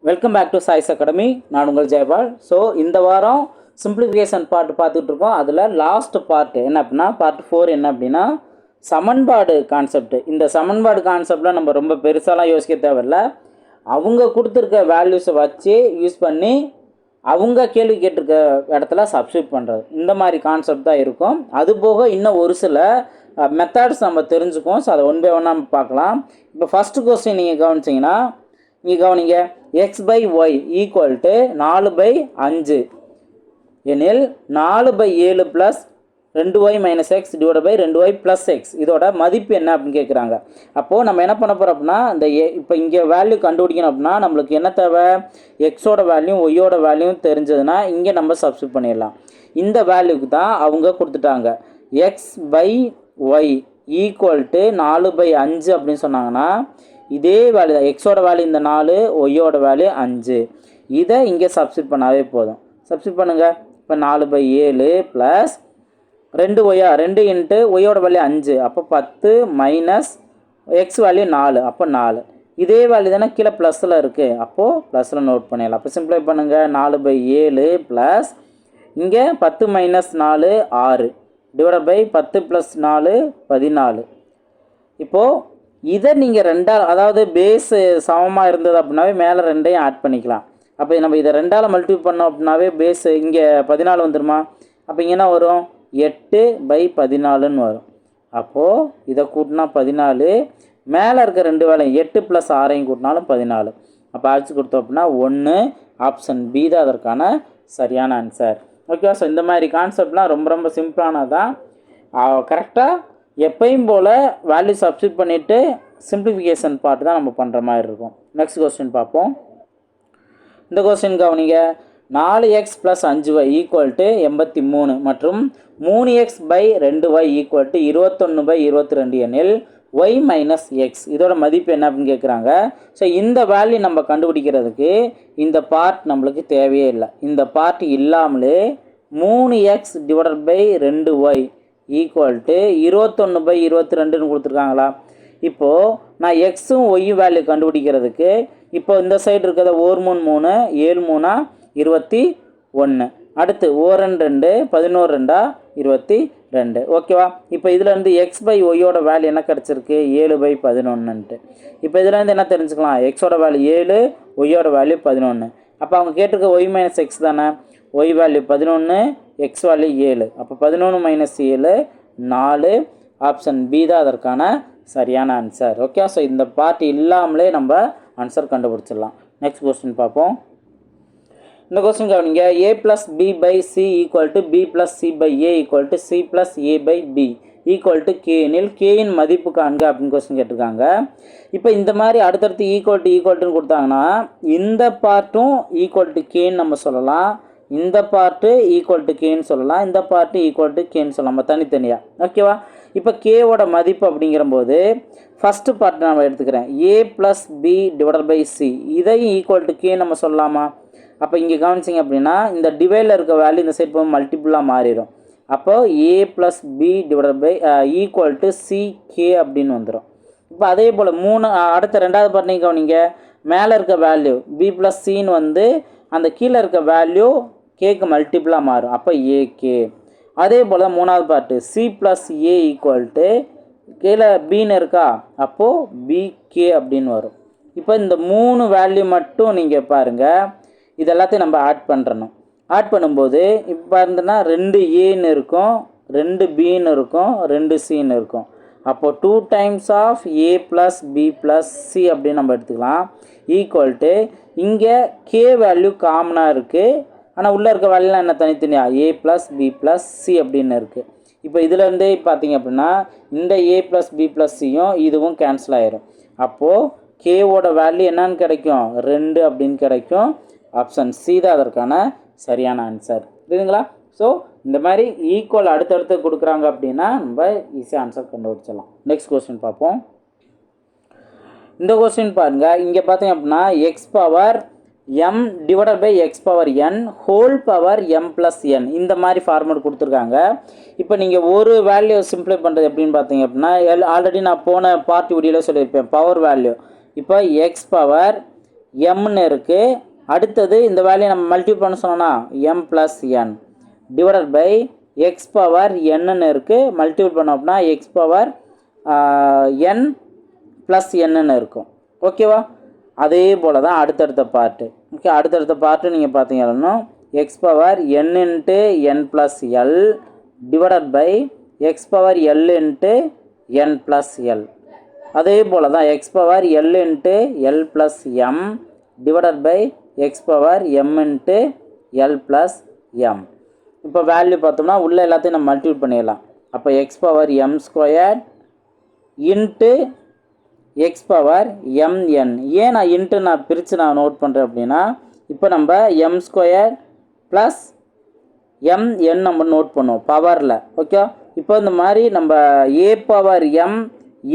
Welcome back to Choice Academy. நான் உங்கள் Jayapal. So இந்த வாரம் சிம்பிளிஃபிகேஷன் பார்ட் பார்த்துட்டு இருக்கோம். அதில் லாஸ்ட் பார்ட் என்ன அப்படின்னா பார்ட் 4 என்ன அப்படின்னா சமன்பாடு கான்செப்ட். இந்த சமன்பாடு கான்செப்டில் நம்ம ரொம்ப பெருசாலாம் யோசிக்க தேவையில்லை. அவங்க கொடுத்துருக்க வேல்யூஸை வச்சு யூஸ் பண்ணி அவங்க கேள்வி கேட்டிருக்க இடத்துல சப்ஸ்டியூட் பண்ணுறது, இந்த மாதிரி கான்செப்ட் தான் இருக்கும். அது போக இன்னும் ஒரு சில மெத்தட்ஸ் நம்ம தெரிஞ்சுக்குவோம். ஸோ அதை ஒன் பை ஒன்னாக நம்ம பார்க்கலாம். இப்போ ஃபஸ்ட்டு கொஸ்டின் நீங்கள் கவனிச்சிங்கன்னா இங்கே கவனிங்க, x/y ஈக்குவல் டு 4/5 எனில் 4/7 plus 2y minus x divide by 2y plus x இதோட மதிப்பு என்ன அப்படின்னு கேட்குறாங்க. அப்போது நம்ம என்ன பண்ண போகிறோம் அப்படின்னா இந்த இப்போ இங்கே வேல்யூ கண்டுபிடிக்கணும் அப்படின்னா நம்மளுக்கு என்ன தேவை, எக்ஸோட வேல்யூ ஒய்யோட வேல்யூ தெரிஞ்சதுன்னா இங்கே நம்ம சப்ஸ்டியூட் பண்ணிடலாம். இந்த வேல்யூக்கு தான் அவங்க கொடுத்துட்டாங்க. x/y ஈக்குவல் டு 4/5 அப்படின்னு சொன்னாங்கன்னா இதே வேல்யூ தான், எக்ஸோட வேல்யூ இந்த 4, ஒய்யோட வேல்யூ 5. இதை இங்கே சப்ஸ்டியூட் பண்ணாவே போதும். சப்ஸ்டியூட் பண்ணுங்கள். இப்போ 4/7 ப்ளஸ் 2y 2 இன்ட்டு ஒய்யோட வேல்யூ 5, அப்போ 10 மைனஸ் எக்ஸ் வேல்யூ 4, அப்போ 4. இதே வேல்யூ தானே கீழே ப்ளஸில் இருக்குது, அப்போது ப்ளஸில் நோட் பண்ணிடலாம். அப்போ சிம்பிளை பண்ணுங்கள். 4/7 ப்ளஸ் இங்கே 10 மைனஸ் 4 6 டிவைட் பை 10 ப்ளஸ் 4 14. இப்போது இதை நீங்கள் ரெண்டால், அதாவது பேஸ் சமமாக இருந்தது அப்படின்னாவே மேலே ரெண்டையும் ஆட் பண்ணிக்கலாம். அப்போ நம்ம இதை 2ஆல் மல்டிப்ளை பண்ணோம் அப்படின்னாவே பேஸ் இங்கே 14 வந்துடுமா. அப்போ இங்கே என்ன வரும், 8/14ன்னு வரும். அப்போது இதை கூட்டினா 14, மேலே இருக்க 2 வேலையும் 8 ப்ளஸ் 6ஐயும் கூட்டினாலும் 14. அப்போ அடிச்சு கொடுத்தோம் அப்படின்னா 1, ஆப்ஷன் பி தான் அதற்கான சரியான ஆன்சர். ஓகேவா. ஸோ இந்த மாதிரி கான்செப்ட்லாம் ரொம்ப ரொம்ப சிம்பிளானதான். கரெக்டாக எப்பயும் போல் வேல்யூ சப்ஸ்டியூட் பண்ணிவிட்டு சிம்பிளிஃபிகேஷன் பார்ட் தான் நம்ம பண்ணுற மாதிரி இருக்கும். நெக்ஸ்ட் கொஸ்டின் பார்ப்போம். இந்த கொஸ்டின் கவனிங்க. 4x plus 5y equal to 83 மற்றும் 3x/2y ஈக்குவல் டு 21/22 எனில் y மைனஸ் எக்ஸ் இதோட மதிப்பு என்ன அப்படின்னு கேட்குறாங்க. ஸோ இந்த வேல்யூ நம்ம கண்டுபிடிக்கிறதுக்கு இந்த பார்ட் நம்மளுக்கு தேவையே இல்லை. இந்த பார்ட் இல்லாமலே 3x divided by 2y equal to 21/22ன்னு கொடுத்துருக்காங்களா. இப்போது நான் எக்ஸும் ஒய்யும் வேல்யூ கண்டுபிடிக்கிறதுக்கு இப்போ இந்த சைடு இருக்கிறத 1 3 3 7 3 21, அடுத்து 1 2 11 2 22. ஓகேவா. இப்போ இதுலேருந்து x/ஒய்யோட வேல்யூ என்ன கிடச்சிருக்கு, 7/11ன்ட்டு. இப்போ இதுலேருந்து என்ன தெரிஞ்சுக்கலாம், எக்ஸோட வேல்யூ 7, ஒய்யோட வேல்யூ 11. அப்போ அவங்க கேட்டிருக்க ஒய் மைனஸ் எக்ஸ் தானே. ஒய் வேல்யூ 11, எக்ஸ் வேல்யூ 7, அப்போ 11 மைனஸ் 7 4, ஆப்ஷன் பி தான் அதற்கான சரியான ஆன்சர். ஓகே. ஸோ இந்த பார்ட் இல்லாமலே நம்ம ஆன்சர் கண்டுபிடிச்சிடலாம். நெக்ஸ்ட் கொஸ்டின் பார்ப்போம். இந்த கொஸ்டின் கவனிங்க. a plus b/c equal to b plus c/a equal to c plus a/b equal to k எனில் கேயின் மதிப்பு காண்க அப்படின்னு கொஸ்டின் கேட்டிருக்காங்க. இப்போ இந்த மாதிரி அடுத்தடுத்து ஈக்குவல்ட்டுன்னு கொடுத்தாங்கன்னா இந்த பார்ட்டும் ஈக்குவல் டு கேன்னு நம்ம சொல்லலாம், இந்த பார்ட்டு ஈக்குவல் டு கேன்னு சொல்லலாம், இந்த பார்ட்டு ஈக்குவல் டு கேன்னு சொல்லலாம் தனித்தனியாக. ஓகேவா. இப்போ கேவோட மதிப்பு அப்படிங்கிறபோது ஃபஸ்ட்டு பார்ட் நம்ம எடுத்துக்கிறேன். a plus b divided by c இதையும் ஈக்குவல் டு கே நம்ம சொல்லலாமா. அப்போ இங்கே கவனிச்சிங்க அப்படின்னா இந்த டிவைடில் இருக்க வேல்யூ இந்த சைட் போய் மல்டிப்புளாக மாறிடும். அப்போ a plus b divided by equal to ck அப்படின்னு வந்துடும். இப்போ அதே போல் அடுத்த ரெண்டாவது பார்ட்டையும் கவனிங்க. மேலே இருக்க வேல்யூ b ப்ளஸ் சின்னு வந்து அந்த கீழே இருக்க வேல்யூ கேக்கு மல்டிப்புளாக மாறும். அப்போ ஏகே. அதே போல் மூணாவது part C plus A equal to கீழே பின்னு இருக்கா, அப்போது பிகே அப்படின்னு வரும். இப்போ இந்த 3 வேல்யூ மட்டும் நீங்கள் பாருங்கள், இது எல்லாத்தையும் நம்ம ஆட் பண்ணுறணும். ஆட் பண்ணும்போது இப்போ இருந்ததுன்னா 2 ஏன்னு இருக்கும், 2 பின்னு இருக்கும், 2 சின்னு இருக்கும். அப்போது 2 times of A plus B plus C அப்படின்னு நம்ம எடுத்துக்கலாம். ஈக்குவல் டு இங்கே கே வேல்யூ காமனாக இருக்குது, ஆனால் உள்ளே இருக்க வேல்யூலாம் என்ன தனித்தனியாக A plus B plus C அப்படின்னு இருக்குது. இப்போ இதுலேருந்தே பார்த்தீங்க அப்படின்னா இந்த ஏ ப்ளஸ் பி ப்ளஸ் சியும் இதுவும் கேன்சல் ஆகிடும். அப்போது கேவோட வேல்யூ என்னன்னு கிடைக்கும், 2 அப்படின்னு கிடைக்கும். ஆப்ஷன் சி தான் அதற்கான சரியான ஆன்சர். புரியுதுங்களா. ஸோ இந்த மாதிரி ஈக்குவல் அடுத்தடுத்து கொடுக்குறாங்க அப்படின்னா நம்ம ஈஸியாக ஆன்சர் கண்டுபிடிச்சிடலாம். நெக்ஸ்ட் கொஸ்டின் பார்ப்போம். இந்த கொஸ்டின் பாருங்கள். இங்கே பார்த்தீங்க அப்படின்னா x power m divided by x power n whole power m plus n இந்த மாதிரி ஃபார்மேட் கொடுத்துருக்காங்க. இப்போ நீங்கள் ஒரு வேல்யூ சிம்பிளை பண்ணுறது எப்படின்னு பார்த்தீங்க அப்படின்னா ஆல்ரெடி நான் போன பார்ட் வீடியோவில் சொல்லியிருப்பேன் பவர் வேல்யூ. இப்போ எக்ஸ் பவர் எம்னு இருக்குது. அடுத்தது இந்த வேல்யூ நம்ம மல்டிபிள் பண்ண சொன்னோன்னா M plus N divided by x power என்னன்னு இருக்குது. மல்டிபிள் பண்ணோம் அப்படின்னா எக்ஸ் பவர் என் ப்ளஸ் என்னன்னு இருக்கும். ஓகேவா? அதே போல் தான் அடுத்தடுத்த பார்ட்டு. ஓகே, அடுத்தடுத்த பார்ட்டு நீங்கள் பார்த்தீங்கன்னா x power N into N plus L divided by x power L into N plus L. அதே போல் தான் x power L into L plus M divided by x power M into L plus M. இப்போ value பார்த்தோம்னா உள்ளே எல்லாத்தையும் நம்ம multiple பண்ணிடலாம். அப்போ x power M square into x power MN. ஏன் நான் இன்ட்டு நான் பிரித்து நான் நோட் பண்ணுறேன் அப்படின்னா, இப்போ நம்ம எம் ஸ்கொயர் ப்ளஸ் எம்என் நம்ம நோட் பண்ணுவோம் பவரில். ஓகே, இப்போ இந்த மாதிரி நம்ம a power M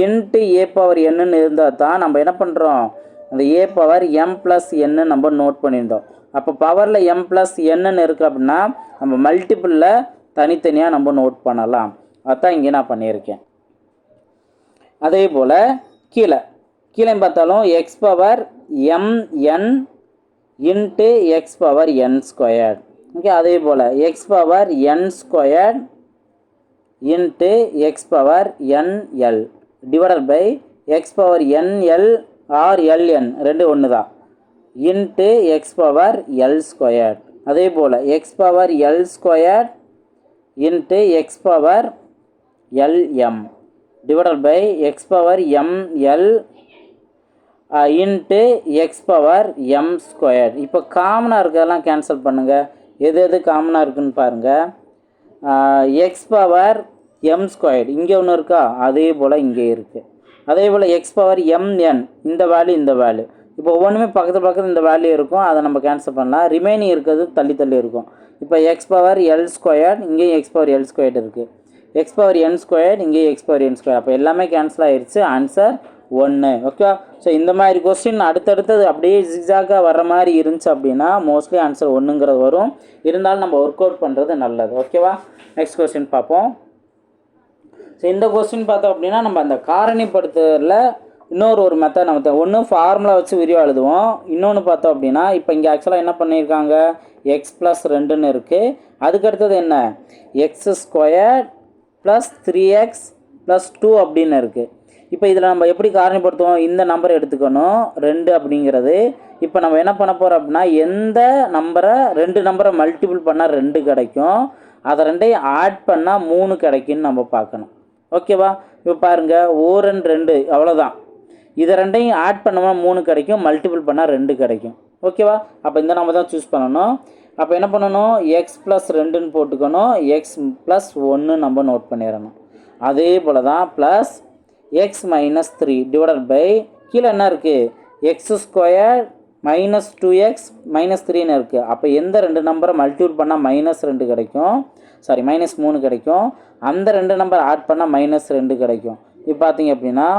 into a power என்னன்னு இருந்தால் தான் நம்ம என்ன பண்ணுறோம், அந்த ஏ பவர் எம் ப்ளஸ் என்னு நம்ம நோட் பண்ணியிருந்தோம். அப்போ பவரில் எம் ப்ளஸ் என்னன்னு இருக்குது அப்படின்னா நம்ம மல்டிப்புளில் தனித்தனியாக நம்ம நோட் பண்ணலாம். அதுதான் இங்கே நான் பண்ணியிருக்கேன். அதே போல் கீழே பார்த்தாலும் x power m n into x power n square. Okay, அதே போல் x power n square into x power n l divided by x power n l or l n ரெண்டு ஒன்று தான் into x power l square. அதே போல் x power l square into x power l m divided by x power m l into x power M square. இப்போ காமனாக இருக்கிறதெல்லாம் cancel பண்ணுங்கள். எது எது காமனாக இருக்குதுன்னு பாருங்கள். எக்ஸ் பவர் எம் ஸ்கொயர் இங்கே ஒன்று இருக்கா, அதே போல் இங்கே இருக்குது. அதே போல் எக்ஸ் பவர் எம்என் இந்த வேல்யூ இப்போ ஒவ்வொன்றுமே பக்கத்தில் இந்த வேல்யூ இருக்கும். அதை நம்ம கேன்சல் பண்ணலாம். ரிமைனிங் இருக்கிறது தள்ளி இருக்கும். இப்போ எக்ஸ் பவர் எல் ஸ்கொயர் இங்கேயும் எக்ஸ் பவர் எல் ஸ்கொயர் இருக்குது. எக்ஸ் பவர் என் ஸ்கொயர் இங்கே எக்ஸ் பவர் என் ஸ்கொயர். அப்போ எல்லாமே கேன்சல் ஆகிடுச்சு. ஆன்சர் 1. ஓகே, ஸோ இந்த மாதிரி கொஸ்டின் அடுத்தடுத்தது அப்படியே ஜிக்ஸாக்காக வர்ற மாதிரி இருந்துச்சு அப்படின்னா மோஸ்ட்லி ஆன்சர் 1ங்கிறது வரும். இருந்தாலும் நம்ம ஒர்க் அவுட் பண்ணுறது நல்லது. ஓகேவா? நெக்ஸ்ட் கொஸ்டின் பார்ப்போம். ஸோ இந்த கொஸ்டின் பார்த்தோம் அப்படின்னா நம்ம அந்த காரணிப்படுத்துறதுல இன்னொரு மெத்தட் நம்ம ஒன்று ஃபார்முலா வச்சு விரிவாக எழுதுவோம். இன்னொன்று பார்த்தோம் அப்படின்னா இப்போ இங்கே ஆக்சுவலாக என்ன பண்ணியிருக்காங்க, எக்ஸ் ப்ளஸ் 2ன்னு இருக்குது. அதுக்கடுத்தது என்ன, X square plus 3x plus 2 அப்படின்னு இருக்குது. இப்போ இதில் நம்ம எப்படி காரணிப்படுத்துவோம், இந்த நம்பரை எடுத்துக்கணும் 2 அப்படிங்கிறது. இப்போ நம்ம என்ன பண்ண போகிறோம் அப்படின்னா எந்த நம்பரை 2 நம்பரை மல்டிபிள் பண்ணால் 2 கிடைக்கும், அதை 2ஐயும் ஆட் பண்ணால் 3 கிடைக்குன்னு நம்ம பார்க்கணும். ஓகேவா? இப்போ பாருங்கள் 2 அவ்வளோதான். இதை 2ஐயும் ஆட் பண்ணோம்னா 3 கிடைக்கும், மல்டிபிள் பண்ணால் 2 கிடைக்கும். ஓகேவா? அப்போ இந்த நம்ம தான் சூஸ் பண்ணணும். அப்போ என்ன பண்ணணும், எக்ஸ் ப்ளஸ் 2ன்னு போட்டுக்கணும், எக்ஸ் ப்ளஸ் 1 நம்ம நோட் பண்ணிடணும். அதே போல் தான் plus x minus 3 divided by கீழே என்ன இருக்குது, x square minus 2x minus 3ன்னு இருக்குது. அப்போ எந்த 2 நம்பரை மல்டிபிள் பண்ணால் -2 கிடைக்கும், -3 கிடைக்கும். அந்த 2 நம்பர் ஆட் பண்ணால் -2 கிடைக்கும். இப்போ பார்த்தீங்க அப்படின்னா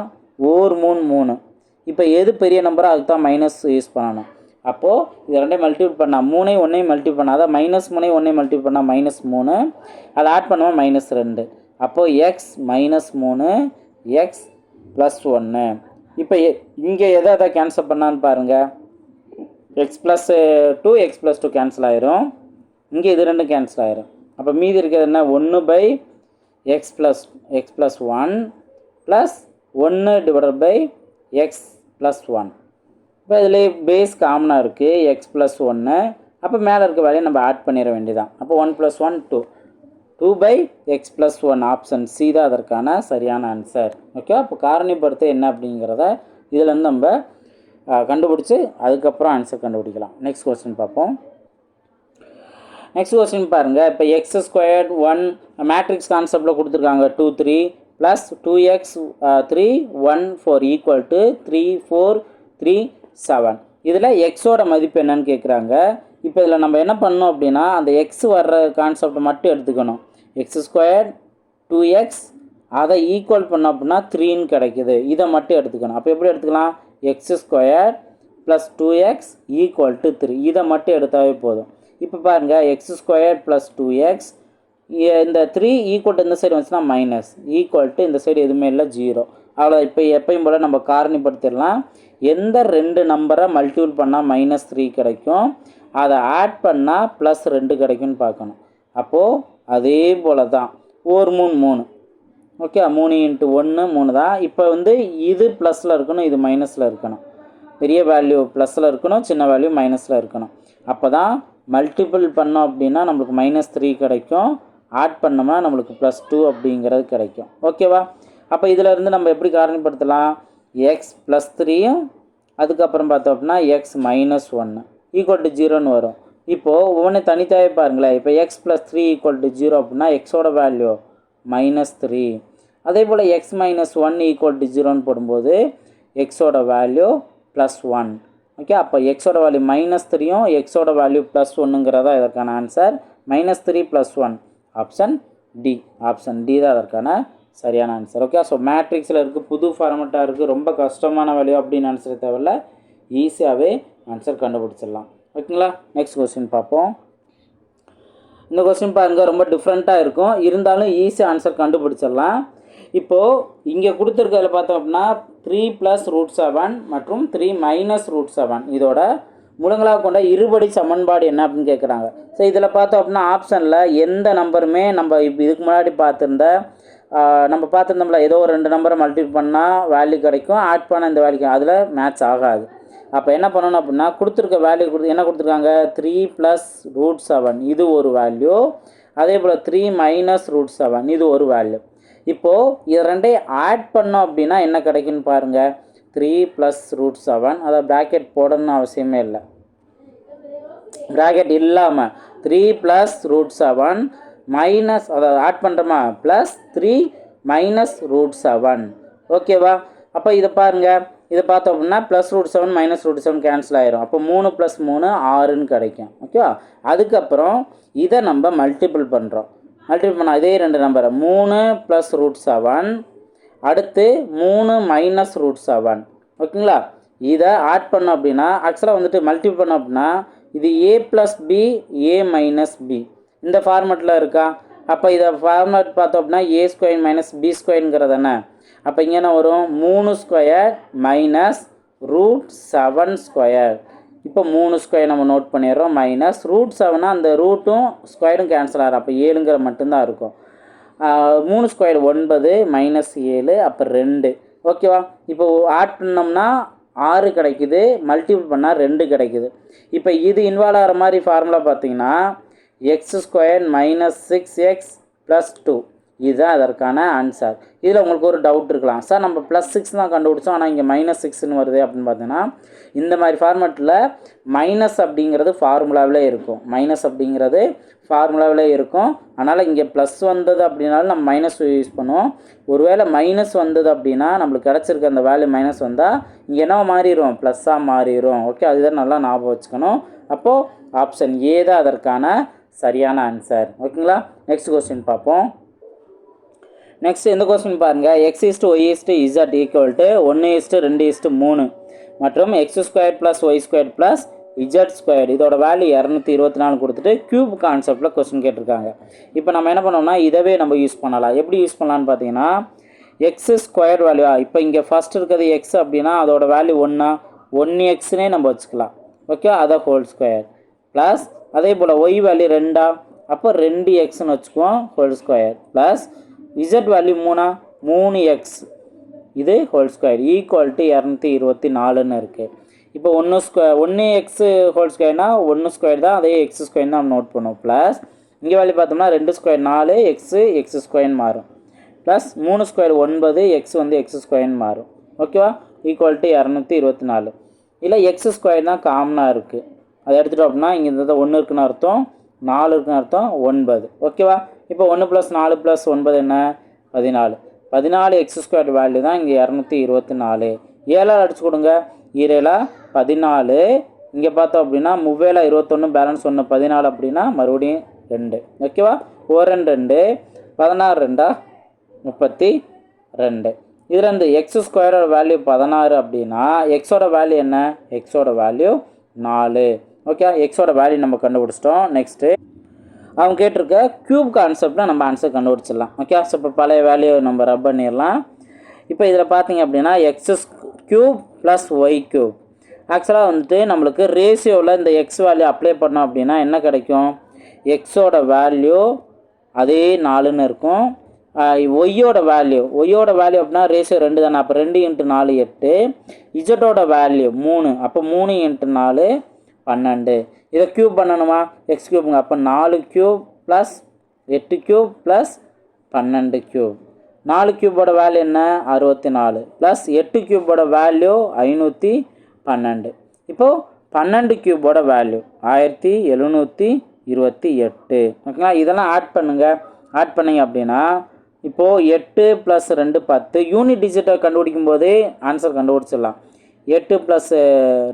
3 இப்போ எது பெரிய நம்பரோ அதுக்கு தான் மைனஸ் யூஸ் பண்ணணும். அப்போது இது 2ஐயும் மல்டிபிள் பண்ணால் 3ஐயும் 1ஐயும் மல்டிபிள் பண்ணால் அதான் -3ஐயும் 1ஐயும் மல்டிபிள் பண்ணால் -3, அதை ஆட் பண்ணுவோம் -2. அப்போது எக்ஸ் -3 எக்ஸ் ப்ளஸ் 1. இப்போ இங்கே எதை கேன்சல் பண்ணான்னு பாருங்கள், X plus 2 X plus 2 cancel ஆயிரும். இங்கே இது 2 கேன்சல் ஆயிரும். அப்போ மீதி இருக்கிறது என்ன, 1 x plus 1 plus 1 divided by x plus 1. இப்போ இதில் பேஸ் காமனாக இருக்குது எக்ஸ் ப்ளஸ் 1. அப்போ மேலே இருக்க வேலையை நம்ம ஆட் பண்ணிட வேண்டியதான். அப்போ 1 + 1 2 எக்ஸ் ப்ளஸ் 1 ஆப்ஷன் சி தான் அதற்கான சரியான ஆன்சர். ஓகே, அப்போ காரணிப்படுத்த என்ன அப்படிங்கிறத இதிலேருந்து நம்ம கண்டுபிடிச்சி அதுக்கப்புறம் ஆன்சர் கண்டுபிடிக்கலாம். நெக்ஸ்ட் கொஸ்டின் பார்ப்போம். நெக்ஸ்ட் கொஸ்டின் பாருங்கள். இப்போ எக்ஸ் ஸ்கொயர் 1 மேட்ரிக்ஸ் கான்செப்டில் கொடுத்துருக்காங்க 2 3 ப்ளஸ் 2x 3 1 4 ஈக்குவல் டு 3 4 3 7. இதில் எக்ஸோட மதிப்பு என்னன்னு கேட்குறாங்க. இப்போ இதில் நம்ம என்ன பண்ணணும் அப்படின்னா அந்த எக்ஸ் வர்ற கான்செப்டை மட்டும் எடுத்துக்கணும். எக்ஸ் ஸ்கொயர் 2x அதை ஈக்குவல் பண்ணோம் அப்படின்னா 3ன்னு கிடைக்குது, இதை மட்டும் எடுத்துக்கணும். அப்போ எப்படி எடுத்துக்கலாம், X square plus 2x equal to 3 இதை மட்டும் எடுத்தாவே போதும். இப்போ பாருங்கள் எக்ஸ் ஸ்கொயர் ப்ளஸ் 2x இந்த 3 ஈக்குவல் டு இந்த சைடு வந்துச்சுன்னா மைனஸ் ஈக்குவல் டு இந்த சைடு எதுவுமே இல்லை 0. அவ்வளோ. இப்போ எப்பயும் போல் நம்ம காரணிப்படுத்திடலாம். எந்த 2 நம்பரை மல்டிபிள் பண்ணால் -3 கிடைக்கும், அதை ஆட் பண்ணால் +2 கிடைக்கும்னு பார்க்கணும். அப்போது அதே போல் தான் 1 3 3. ஓகே, 3 × 1 3 தான். இப்போ இது ப்ளஸில் இருக்கணும், இது மைனஸில் இருக்கணும். பெரிய வேல்யூ ப்ளஸில் இருக்கணும், சின்ன வேல்யூ மைனஸில் இருக்கணும். அப்போ தான் மல்டிபிள் பண்ணோம் அப்படின்னா நம்மளுக்கு -3 கிடைக்கும், ஆட் பண்ணோம்னா நம்மளுக்கு +2 அப்படிங்கிறது கிடைக்கும். ஓகேவா? அப்போ இதிலேருந்து நம்ம எப்படி காரணிப்படுத்தலாம்? எக்ஸ் +3யும் அதுக்கப்புறம் பார்த்தோம் அப்படின்னா எக்ஸ் -1 = 0ன்னு வரும். இப்போது ஒவ்வொன்று தனித்தாவே பாருங்களேன். இப்போ x + 3 = 0 அப்படின்னா எக்ஸோட வேல்யூ -3. அதே போல் x - 1 = 0ன்னு போடும்போது எக்ஸோட வேல்யூ +1. ஓகே, அப்போ எக்ஸோட வேல்யூ -3யும் எக்ஸோட வேல்யூ +1ங்கிறதா இதற்கான answer. -3 + 1 option D. Option D தான் அதற்கான சரியான ஆன்சர். ஓகே, ஸோ மேட்ரிக்ஸில் இருக்குது, புது ஃபார்மெட்டாக இருக்குது, ரொம்ப கஷ்டமான வேல்யூ அப்படின்னு ஆன்சர் தேவையில்ல, ஈஸியாகவே ஆன்சர் கண்டுபிடிச்சிடலாம். ஓகேங்களா? நெக்ஸ்ட் கொஸ்டின் பார்ப்போம். இந்த கொஸ்டின் பாருங்க, ரொம்ப டிஃப்ரெண்ட்டாக இருக்கும், இருந்தாலும் ஈஸியாக ஆன்சர் கண்டுபிடிச்சிடலாம். இப்போது இங்கே கொடுத்துருக்கிறதுல பார்த்தோம் அப்படின்னா 3 + √7 மற்றும் 3 - √7 இதோட முழங்களாக கொண்ட இருபடி சமன்பாடு என்ன அப்படின்னு கேட்குறாங்க. ஸோ இதில் பார்த்தோம் அப்படின்னா ஆப்ஷனில் எந்த நம்பருமே நம்ம இப்போ இதுக்கு முன்னாடி பார்த்துருந்தோம்ல, ஏதோ ஒரு 2 நம்பரை மல்டிபிள் பண்ணால் வேல்யூ கிடைக்கும், ஆட் பண்ண இந்த வேல்யூ அதில் மேட்ச் ஆகாது. அப்போ என்ன பண்ணணும் அப்படின்னா கொடுத்துருக்க வேல்யூ என்ன கொடுத்துருக்காங்க? 3 + √7 இது ஒரு வேல்யூ, அதே போல் 3 - √7 இது ஒரு வேல்யூ. இப்போது இது ரெண்டையும் ஆட் பண்ணோம் அப்படின்னா என்ன கிடைக்குன்னு பாருங்கள். 3 + √7, அதை ப்ராக்கெட் போடணும்னு அவசியமே இல்லை, ப்ராக்கெட் இல்லாமல் 3 + √7 மைனஸ், அதை ஆட் பண்ணுறோமா, +3 - √7. ஓகேவா? அப்போ இதை பாருங்கள், இதை பார்த்தோம் அப்படின்னா +√7 - √7 கேன்சல் ஆயிரும். அப்போ 3 + 3 6ன்னு கிடைக்கும். ஓகேவா? அதுக்கப்புறம் இதை நம்ம மல்டிபிள் பண்ணுறோம். மல்டிபிள் பண்ணால் இதே 2 நம்பரை 3 + √7 அடுத்து 3 - √7. ஓகேங்களா? இதை ஆட் பண்ணோம் அப்படின்னா ஆக்சுவலாக மல்டிபிள் பண்ணோம் அப்படின்னா இது a + b a - b இந்த ஃபார்மெட்டில் இருக்கா? அப்போ இதை ஃபார்மெட் பார்த்தோம் அப்படின்னா a² - b² என்ன? அப்போ இங்கே என்ன வரும்? 3² -√7². இப்போ 3² நம்ம நோட் பண்ணிடுறோம், -√7 அந்த ரூட்டும் ஸ்கொயரும் கேன்சல் ஆகிடும், அப்போ 7ங்கிற மட்டும்தான் இருக்கும். 3² 9 -7 அப்போ 2. ஓகேவா? இப்போ ஆட் பண்ணோம்னா 6 கிடைக்குது, மல்டிபிள் பண்ணால் 2 கிடைக்குது. இப்போ இது இன்வால்வ் ஆகிற மாதிரி ஃபார்முலா பார்த்தீங்கன்னா x² - 6x + 2 இதுதான் அதற்கான ஆன்சர். இதில் உங்களுக்கு ஒரு டவுட் இருக்கலாம், சார் நம்ம +6 தான் கண்டுபிடிச்சோம், ஆனால் இங்கே -6ன்னு வருது அப்படின்னு பார்த்தீங்கன்னா இந்த மாதிரி ஃபார்மெட்டில் மைனஸ் அப்படிங்கிறது ஃபார்முலாவிலே இருக்கும், அதனால் இங்கே ப்ளஸ் வந்தது அப்படின்னாலும் நம்ம மைனஸ் யூஸ் பண்ணுவோம். ஒருவேளை மைனஸ் வந்தது அப்படின்னா நம்மளுக்கு கிடச்சிருக்க அந்த வேல்யூ மைனஸ் வந்தால் இங்கே என்ன மாறிடும்? ப்ளஸ்ஸாக மாறிடும். ஓகே, அதுதான் நல்லா ஞாபகம் வச்சுக்கணும். அப்போது ஆப்ஷன் ஏ தான் அதற்கான சரியான ஆன்சர். ஓகேங்களா? நெக்ஸ்ட் கொஸ்டின் பார்ப்போம். நெக்ஸ்ட் இந்த கொஸ்டின் பாருங்கள். x = y = z = 1:2:3 மற்றும் x² + y² + z² இதோட வேல்யூ 224 கொடுத்துட்டு க்யூப் கான்செப்டில் கொஸ்டின் கேட்டிருக்காங்க. இப்போ நம்ம என்ன பண்ணோம்னா இதவே நம்ம யூஸ் பண்ணலாம். எப்படி யூஸ் பண்ணலான்னு பார்த்தீங்கன்னா x² வேல்யூ, இப்போ இங்கே ஃபஸ்ட் இருக்கிறது x அப்படின்னா அதோட வேல்யூ 1xனே நம்ம வச்சுக்கலாம். ஓகே, அதை ² ப்ளஸ் அதே போல் y வேல்யூ 2 அப்போ 2xன்னு வச்சுக்குவோம் ² ப்ளஸ் z வேல்யூ 3x இது ² = 224ன்னு இருக்குது. இப்போ 1x² 1² தான், அதே x² தான் நோட் பண்ணுவோம். ப்ளஸ் இங்கே வேல்யூ பார்த்தோம்னா 2² 4 x² மாறும், ப்ளஸ் 3² 9 x x² மாறும். ஓகேவா? = 224. இல்லை x² தான் காமனாக இருக்குது, அதை எடுத்துகிட்டோம் அப்படின்னா இங்கே இந்த 1 இருக்குன்னு அர்த்தம், 4 இருக்குன்னு அர்த்தம், 9. ஓகேவா? இப்போ 1 + 4 + 9 என்ன? 14. 14 x² வேல்யூ தான் இங்கே 224. 7 அடிச்சு கொடுங்க, 7 14. இங்கே பார்த்தோம் அப்படின்னா 3 21 பேலன்ஸ் 1 14 அப்படின்னா மறுபடியும் 2. ஓகேவா? 1 2 16 32. இதுலேருந்து x² வேல்யூ 16 அப்படின்னா எக்ஸோட வேல்யூ என்ன? எக்ஸோட வேல்யூ 4. ஓகே, எக்ஸோட வேல்யூ நம்ம கண்டுபிடிச்சிட்டோம். நெக்ஸ்ட்டு அவங்க கேட்டிருக்க க்யூப் கான்செப்டில் நம்ம ஆன்சர் கண்டுபிடிச்சிடலாம். ஓகே, ஸோ இப்போ பழைய வேல்யூ நம்ம ரப் பண்ணிடலாம். இப்போ இதில் பார்த்தீங்க அப்படின்னா x cube plus Y cube. ஆக்சுவலாக வந்துட்டு நம்மளுக்கு ரேஷியோவில் இந்த எக்ஸ் வேல்யூ அப்ளை பண்ணோம் அப்படின்னா என்ன கிடைக்கும், எக்ஸோட வேல்யூ அதே 4ன்னு இருக்கும். ஒய்யோட வேல்யூ அப்படின்னா ரேஷியோ 2 தானே, அப்போ 2 × 4 8. இஜட்டோட வேல்யூ 3, அப்போ 3 × 4 12. இதை க்யூப் பண்ணணுமா, எக்ஸ் க்யூப்புங்க, அப்போ 4 cube plus 8 cube plus 12 cube. 4 க்யூப்போட வேல்யூ என்ன 64 ப்ளஸ் 8 க்யூப்போட வேல்யூ 512. இப்போது 12 க்யூப்போட வேல்யூ 1728. ஓகேங்களா, இதெல்லாம் ஆட் பண்ணுங்கள். ஆட் பண்ணிங்க அப்படின்னா இப்போது 8 + 2 10. யூனிட் டிஜிட்டை கண்டுபிடிக்கும் போதே ஆன்சர் கண்டுபிடிச்சிடலாம். 8 +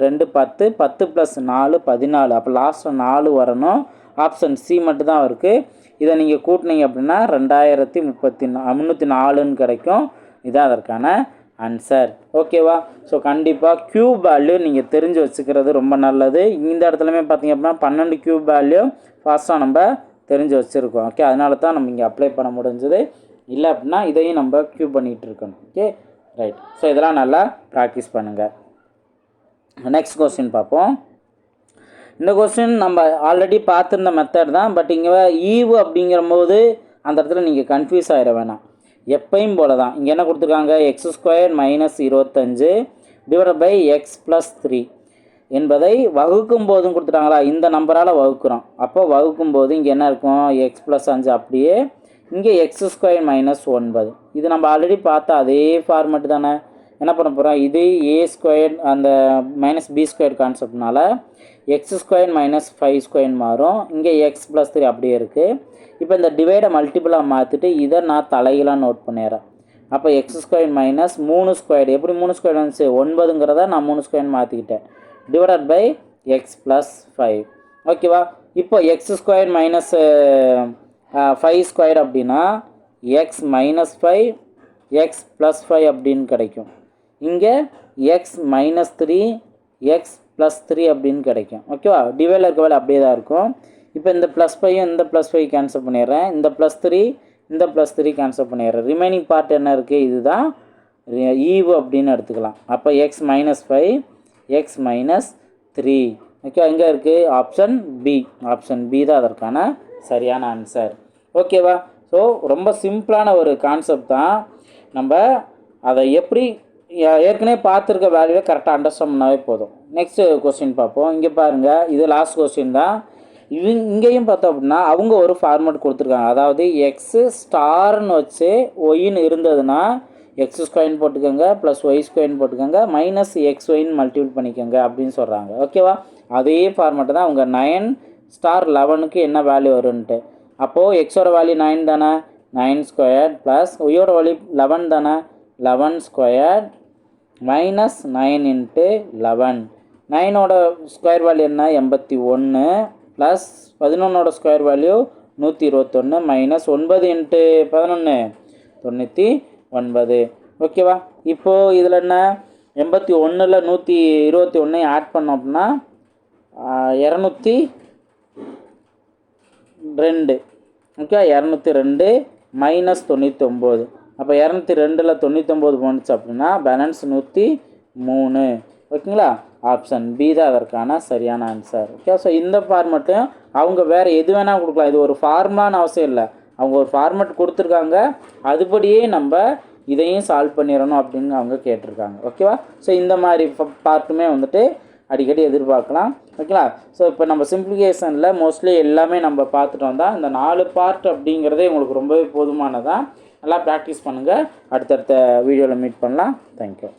2 10, 10 + 4 14. அப்போ லாஸ்ட்டில் 4 வரணும். ஆப்ஷன் சி மட்டும் தான் இருக்குது. இதை நீங்கள் கூட்டினீங்க அப்படின்னா 2304ன்னு கிடைக்கும். இதுதான் அதற்கான ஆன்சர். ஓகேவா? ஸோ கண்டிப்பாக க்யூப் வேல்யூ நீங்கள் தெரிஞ்சு வச்சுக்கிறது ரொம்ப நல்லது. இந்த இடத்துலையுமே பார்த்தீங்க அப்படின்னா 12 க்யூப் வேல்யூ ஃபாஸ்ட்டாக நம்ம தெரிஞ்சு வச்சுருக்கோம். ஓகே, அதனால தான் நம்ம இங்கே அப்ளை பண்ண முடிஞ்சது. இல்லை அப்படின்னா இதையும் நம்ம க்யூப் பண்ணிகிட்டு இருக்கணும். Okay, right. ஸோ இதெல்லாம் நல்லா ப்ராக்டிஸ் பண்ணுங்கள். நெக்ஸ்ட் கொஸ்டின் பார்ப்போம். இந்த கொஸ்டின் நம்ம ஆல்ரெடி பார்த்துருந்த மெத்தட் தான். பட் இங்கே ஈவு அப்படிங்கிற போது அந்த இடத்துல நீங்கள் கன்ஃபியூஸ் ஆகிட வேணாம். எப்பயும் போல தான் இங்கே என்ன கொடுத்துருக்காங்க, x² - 25 / x + 3 என்பதை வகுக்கும் போதும் கொடுத்துட்டாங்களா, இந்த நம்பரால் வகுக்கிறோம். அப்போ வகுக்கும் போது இங்கே என்ன இருக்கும், x + 5 அப்படியே, இங்கே x² - 9. இது நம்ம ஆல்ரெடி பார்த்தா அதே ஃபார்மெட் தானே. என்ன பண்ண போகிறோம், இது a² அந்த -b² கான்செப்ட்னால x² - 5² மாறும். இங்கே x + 3 அப்படியே இருக்குது. இப்போ இந்த டிவைடை மல்டிபிளாக மாற்றிட்டு இதை நான் தலைகளாக நோட் பண்ணிடுறேன். அப்போ x² - 3². எப்படி 3² வந்துச்சு, 9ங்கிறத நான் 3² மாற்றிக்கிட்டேன். Divided by x + 5. ஓகேவா? இப்போ x² - 5² அப்படின்னா x - 5 x + 5 அப்படின்னு கிடைக்கும். இங்கே x - 3 x + 3 அப்படின்னு கிடைக்கும். ஓகேவா? டிவைடில் இருக்க வேலை அப்படியே தான் இருக்கும். இப்போ இந்த +5 இந்த +5 கேன்சல் பண்ணிடுறேன். இந்த +3 இந்த +3 கேன்சல் பண்ணிடுறேன். ரிமைனிங் பார்ட் என்ன இருக்குது, இதுதான் ஈவு அப்படின்னு எடுத்துக்கலாம். அப்போ x - 5 x - 3. ஓகே, எங்கே இருக்குது, ஆப்ஷன் பி. ஆப்ஷன் பி தான் அதற்கான சரியான ஆன்சர். ஓகேவா? ஸோ ரொம்ப சிம்பிளான ஒரு கான்செப்ட் தான். நம்ம அதை எப்படி ஏற்கனவே பார்த்துருக்க வேல்யூவை கரெக்டாக அண்டர்ஸ்டாண்ட் பண்ணாவே போதும். நெக்ஸ்ட்டு கொஸ்டின் பார்ப்போம். இங்கே பாருங்கள், இது லாஸ்ட் கொஸ்டின் தான். இங்கேயும் பார்த்தோம் அப்படின்னா அவங்க ஒரு ஃபார்மேட் கொடுத்துருக்காங்க. அதாவது x*ன்னு வச்சு ஒய்ன்னு இருந்ததுன்னா x² போட்டுக்கோங்க ப்ளஸ் y² போட்டுக்கோங்க -xyன்னு மல்டிபிள் பண்ணிக்கோங்க அப்படின்னு சொல்கிறாங்க. ஓகேவா? அதே ஃபார்மேட்டு தான் அவங்க 9*11க்கு என்ன வேல்யூ வரும்ன்ட்டு. அப்போது எக்ஸோட வேல்யூ 9 தானே, 9² ப்ளஸ் ஒய்யோட வேல்யூ 11 தானே, 11² -9 × 11. 9ஓட ஸ்கொயர் வேல்யூ என்ன 81 ப்ளஸ் 11ஓட ஸ்கொயர் வேல்யூ 121 -9 × 11 99. ஓகேவா? இப்போது இதில் என்ன 81ல் 121 ஆட் பண்ணோம் அப்படின்னா 202. ஓகே, 202 -99. அப்போ 202ல் 99 போணுச்சு அப்படின்னா பேலன்ஸ் 103. ஓகேங்களா? ஆப்ஷன் பி தான் அதற்கான சரியான ஆன்சர். ஓகே, ஸோ இந்த ஃபார்மெட்டும் அவங்க வேறு எது வேணால் கொடுக்கலாம். இது ஒரு ஃபார்முலான்னு அவசியம் இல்லை. அவங்க ஒரு ஃபார்மெட் கொடுத்துருக்காங்க, அதுபடியே நம்ம இதையும் சால்வ் பண்ணிடணும் அப்படின்னு அவங்க கேட்டிருக்காங்க. ஓகேவா? ஸோ இந்த மாதிரி பார்ட்டுமே வந்துட்டு அடிக்கடி எதிர்பார்க்கலாம். ஓகேங்களா? ஸோ இப்போ நம்ம சிம்பிளிஃபிகேஷனில் மோஸ்ட்லி எல்லாமே நம்ம பார்த்துட்டோம் தான். இந்த 4 பார்ட் அப்படிங்கிறதே உங்களுக்கு ரொம்பவே போதுமானதான். நல்லா ப்ராக்டிஸ் பண்ணுங்கள். அடுத்தடுத்த வீடியோவில் மீட் பண்ணலாம். தேங்க்யூ.